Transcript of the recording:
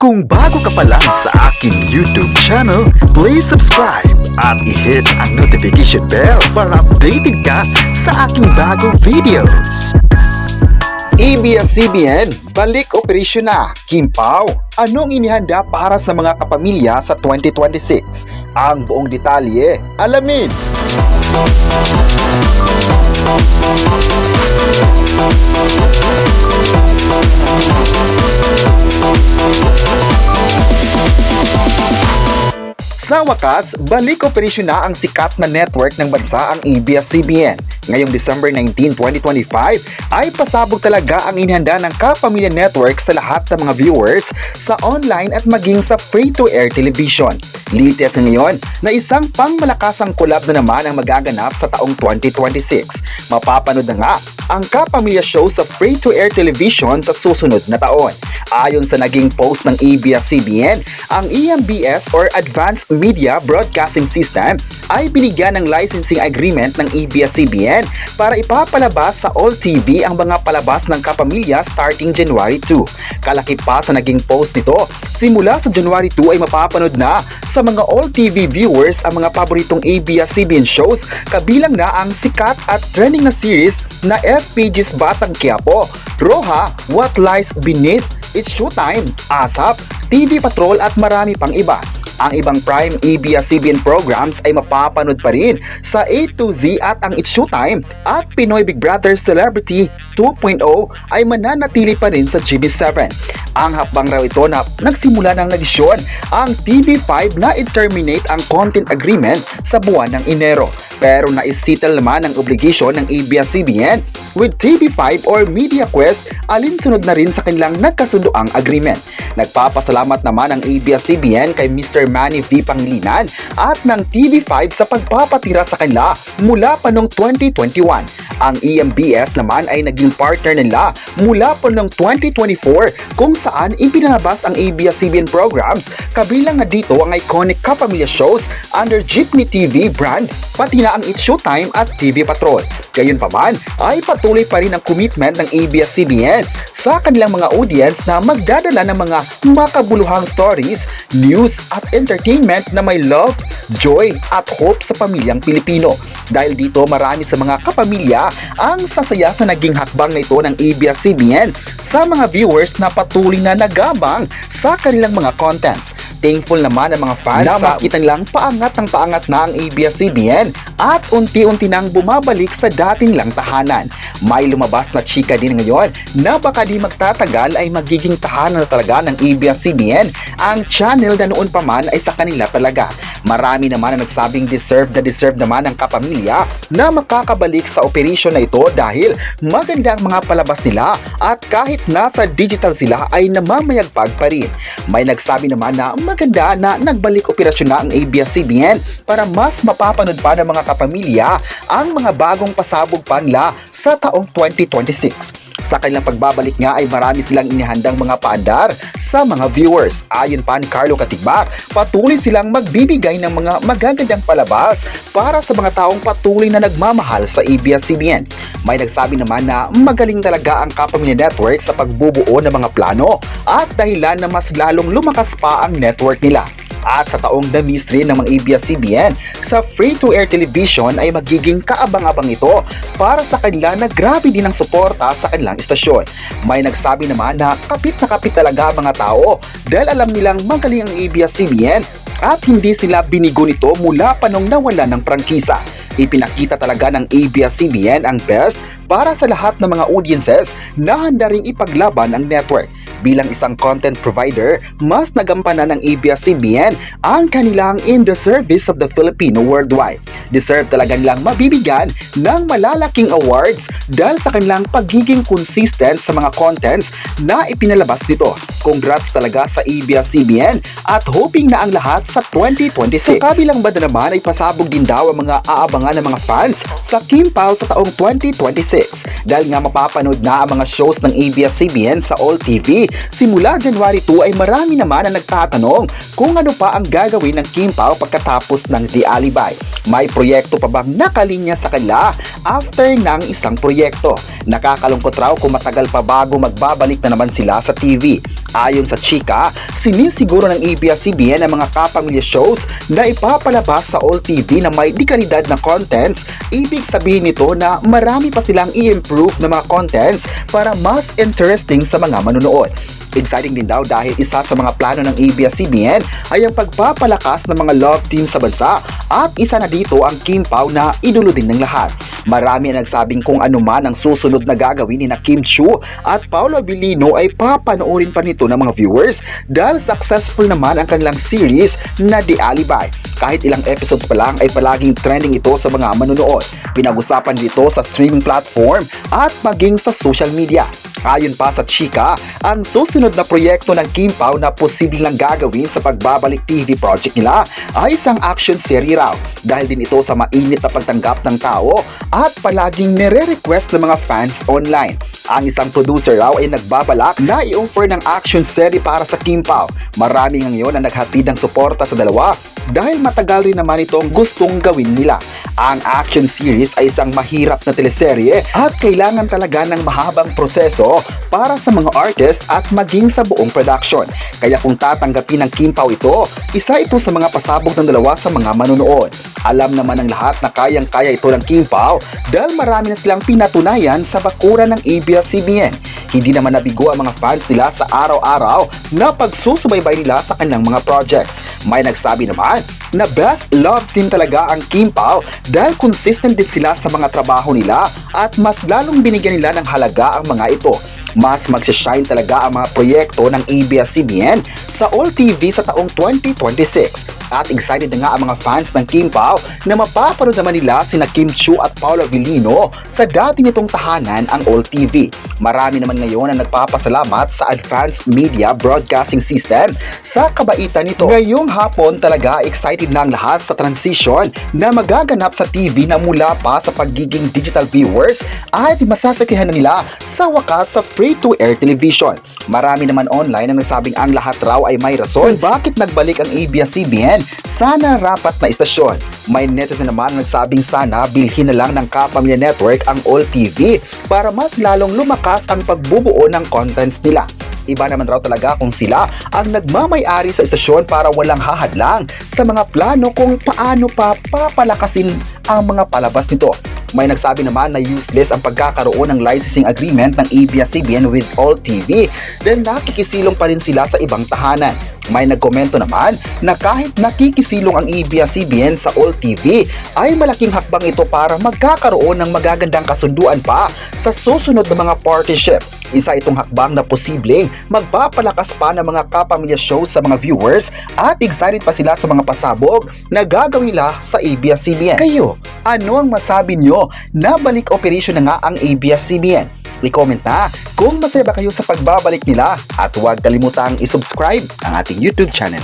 Kung bago ka pa lang sa aking YouTube channel, please subscribe at i-hit ang notification bell para updated ka sa aking bagong videos. ABS-CBN, balik operasyon na. Kim Pao, anong inihanda para sa mga kapamilya sa 2026? Ang buong detalye, alamin! Sa wakas, balik operasyon na ang sikat na network ng bansa ang ABS-CBN. Ngayong December 19, 2025 ay pasabog talaga ang inihanda ng Kapamilya Network sa lahat ng mga viewers sa online at maging sa free-to-air television. Lites ngayon na isang pangmalakasang collab na naman ang magaganap sa taong 2026. Mapapanood na nga ang Kapamilya Show sa free-to-air television sa susunod na taon. Ayon sa naging post ng ABS-CBN, ang EMBS or Advanced Media Broadcasting System ay binigyan ng licensing agreement ng ABS-CBN para ipapalabas sa All TV ang mga palabas ng Kapamilya starting January 2. Kalaki pa sa naging post nito, simula sa January 2 ay mapapanood na sa mga All TV viewers ang mga paboritong ABS-CBN shows, kabilang na ang sikat at trending na series na FPG's Batang Quiapo, Roja, What Lies Beneath, It's Showtime, ASAP, TV Patrol at marami pang iba. Ang ibang prime ABS-CBN programs ay mapapanood pa rin sa A to Z at ang It's Showtime at Pinoy Big Brother Celebrity 2.0 ay mananatili pa rin sa GB7. Ang hakbang raw ito na nagsimula ng nagdesisyon ang TV5 na i-terminate ang content agreement sa buwan ng Enero. Pero naisettle naman ang obligasyon ng ABS-CBN with TV5 or MediaQuest alinsunod na rin sa kanilang nagkasundoang agreement. Nagpapasalamat naman ang ABS-CBN kay Mr. Manny V. Pangilinan at ng TV5 sa pagpapatira sa kanila mula pa noong 2021. Ang EMBS naman ay naging partner nila mula pa noong 2024 kung saan ipinalabas ang ABS-CBN programs, kabilang na dito ang iconic Kapamilya shows under Jeepney TV brand, pati na ang It's Showtime at TV Patrol. Gayunpaman ay patuloy pa rin ang commitment ng ABS-CBN sa kanilang mga audience na magdadala ng mga makabuluhang stories, news at entertainment na may love, joy at hope sa pamilyang Pilipino. Dahil dito marami sa mga kapamilya ang sasaya sa naging hakbang na ito ng ABS-CBN sa mga viewers na patuloy na nagabang sa kanilang mga contents. Thankful naman ang mga fans na makita nilang paangat ng paangat na ang ABS-CBN at unti-unti nang bumabalik sa dating lang tahanan. May lumabas na chika din ngayon na baka di magtatagal ay magiging tahanan na talaga ng ABS-CBN ang channel na noon pa man ay sa kanila talaga. Marami naman ang nagsabing deserve naman ang Kapamilya na makakabalik sa operasyon na ito dahil maganda ang mga palabas nila at kahit nasa digital sila ay namamayagpag pa rin. May nagsabi naman na maganda na nagbalik operasyon na ang ABS-CBN para mas mapapanood pa ng mga kapamilya ang mga bagong pasabog pa nila sa taong 2026. Sa kanilang pagbabalik nga ay marami silang inihandang mga paandar sa mga viewers. Ayon pa ni Carlo Katigbak, patuloy silang magbibigay ng mga magagandang palabas para sa mga taong patuloy na nagmamahal sa ABS-CBN. May nagsabi naman na magaling talaga ang Kapamilya Network sa pagbubuo ng mga plano at dahilan na mas lalong lumakas pa ang network nila. At sa taong The Mystery ng mga ABS-CBN sa free-to-air television ay magiging kaabang-abang ito para sa kanila na grabe din ang suporta sa kanilang istasyon. May nagsabi naman na kapit talaga ang mga tao dahil alam nilang magaling ang ABS-CBN at hindi sila binigo nito mula pa nung nawala ng prangkisa. Ipinakita talaga ng ABS-CBN ang best para sa lahat ng mga audiences na handa ring ipaglaban ang network. Bilang isang content provider, mas nagampanan ng ABS-CBN ang kanilang in the service of the Filipino worldwide. Deserve talaga nilang mabibigyan ng malalaking awards dahil sa kanilang pagiging consistent sa mga contents na ipinalabas nito. Congrats talaga sa ABS-CBN at hoping na ang lahat sa 2026. Sa kabilang banda naman ay pasabog din daw ang mga aabangan inaabangan ng mga fans sa Kim Pao sa taong 2026 dahil nga mapapanood na ang mga shows ng ABS-CBN sa All TV. Simula January 2 ay marami naman ang nagtatanong kung ano pa ang gagawin ng Kim Pao pagkatapos ng The Alibay. May proyekto pa bang nakalinya sa kanila after ng isang proyekto? Nakakalungkot raw kung matagal pa bago magbabalik na naman sila sa TV. Ayon sa chika, sinisiguro ng ABS-CBN ang mga kapamilya shows na ipapalabas sa All TV na may dekalidad na contents. Ibig sabihin nito na marami pa silang i-improve na mga contents para mas interesting sa mga manonood. Exciting din daw dahil isa sa mga plano ng ABS-CBN ay ang pagpapalakas ng mga love team sa bansa at isa na dito ang Kim Pao na idolo din ng lahat. Marami ang nagsabing kung ano man ang susunod na gagawin ni na Kim Chiu at Paolo Avellino ay papanoorin pa nito ng mga viewers dahil successful naman ang kanilang series na The Alibay. Kahit ilang episodes pa lang ay palaging trending ito sa mga manonood. Pinag-usapan dito sa streaming platform at maging sa social media. Ayon pa sa chika, ang susunod na proyekto ng Kim Pao na posibleng gagawin sa pagbabalik TV project nila ay isang action series raw dahil din ito sa mainit na pagtanggap ng tao at palaging nire-request ng mga fans online. Ang isang producer raw ay nagbabalak na i-offer ng action series para sa Kim Pao. Marami ngayon ang naghatid ng suporta sa dalawa dahil matagal rin naman itong gustong gawin nila. Ang action series ay isang mahirap na teleserye at kailangan talaga ng mahabang proseso para sa mga artist at maging sa buong production. Kaya kung tatanggapin ng Kim Pao ito, isa ito sa mga pasabog ng dalawa sa mga manonood. Alam naman ng lahat na kayang-kaya ito ng Kim Pao dahil marami na silang pinatunayan sa bakuran ng ABS-CBN. Hindi naman nabigo ang mga fans nila sa araw-araw na pagsusubaybay nila sa kanilang mga projects. May nagsabi naman na best love team talaga ang Kim Pao dahil consistent din sila sa mga trabaho nila at mas lalong binigyan nila ng halaga ang mga ito. Mas magsishine talaga ang mga proyekto ng ABS-CBN sa All TV sa taong 2026. At excited na nga ang mga fans ng Kim Pao na mapapanood naman nila sina Kim Chiu at Paolo Avellino sa dati nitong tahanan ang All TV. Marami naman ngayon ang nagpapasalamat sa Advanced Media Broadcasting System sa kabaitan nito. Ngayong hapon talaga excited na ang lahat sa transition na magaganap sa TV na mula pa sa pagiging digital viewers at masasakihan na nila sa wakas sa free-to-air television. Marami naman online ang nagsabing ang lahat raw ay may rason bakit nagbalik ang ABS-CBN sa narapat na istasyon. May netizen naman ang nagsabing sana bilhin na lang ng Kapamilya Network ang All TV para mas lalong lumakas ang pagbubuo ng contents nila. Iba naman raw talaga kung sila ang nagmamay-ari sa istasyon para walang hahadlang sa mga plano kung paano pa papalakasin ang mga palabas nito. May nagsabi naman na useless ang pagkakaroon ng licensing agreement ng ABS-CBN with All TV dahil nakikisilong pa rin sila sa ibang tahanan. May nagkomento naman na kahit nakikisilong ang ABS-CBN sa All TV ay malaking hakbang ito para magkakaroon ng magagandang kasunduan pa sa susunod na mga partnership. Isa itong hakbang na posibleng magpapalakas pa ng mga kapamilya shows sa mga viewers at excited pa sila sa mga pasabog na gagawin nila sa ABS-CBN. Kayo, ano ang masabi nyo na balik operation na nga ang ABS-CBN? I-comment na kung masaya ba kayo sa pagbabalik nila at huwag kalimutang i-subscribe ang ating YouTube channel.